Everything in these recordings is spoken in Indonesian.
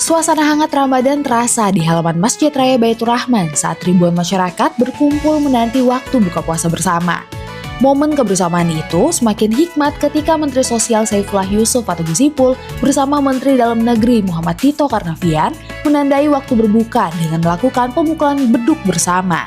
Suasana hangat Ramadan terasa di halaman Masjid Raya Baitur Rahman saat ribuan masyarakat berkumpul menanti waktu buka puasa bersama. Momen kebersamaan itu semakin hikmat ketika Menteri Sosial Saifullah Yusuf atau Gus Ipul bersama Menteri Dalam Negeri Muhammad Tito Karnavian menandai waktu berbuka dengan melakukan pemukulan beduk bersama.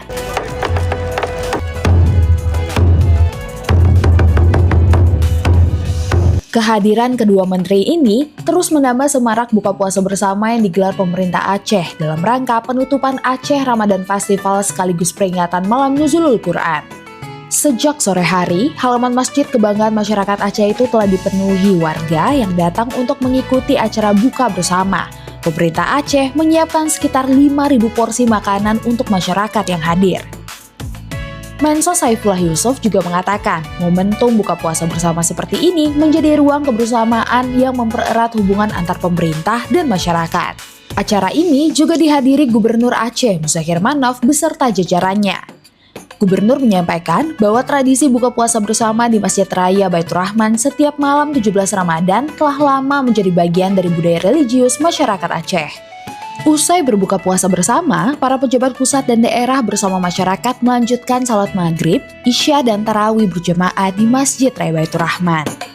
Kehadiran kedua menteri ini terus menambah semarak buka puasa bersama yang digelar pemerintah Aceh dalam rangka penutupan Aceh Ramadan Festival sekaligus peringatan Malam Nuzulul Quran. Sejak sore hari, halaman masjid kebanggaan masyarakat Aceh itu telah dipenuhi warga yang datang untuk mengikuti acara buka bersama. Pemerintah Aceh menyiapkan sekitar 5.000 porsi makanan untuk masyarakat yang hadir. Mensos Saifullah Yusuf juga mengatakan, momentum buka puasa bersama seperti ini menjadi ruang kebersamaan yang mempererat hubungan antar pemerintah dan masyarakat. Acara ini juga dihadiri Gubernur Aceh Muzakir Manaf beserta jajarannya. Gubernur menyampaikan bahwa tradisi buka puasa bersama di Masjid Raya Baitur Rahman setiap malam 17 Ramadan telah lama menjadi bagian dari budaya religius masyarakat Aceh. Usai berbuka puasa bersama, para pejabat pusat dan daerah bersama masyarakat melanjutkan salat maghrib, isya dan tarawih berjamaah di Masjid Raya Baitur Rahman.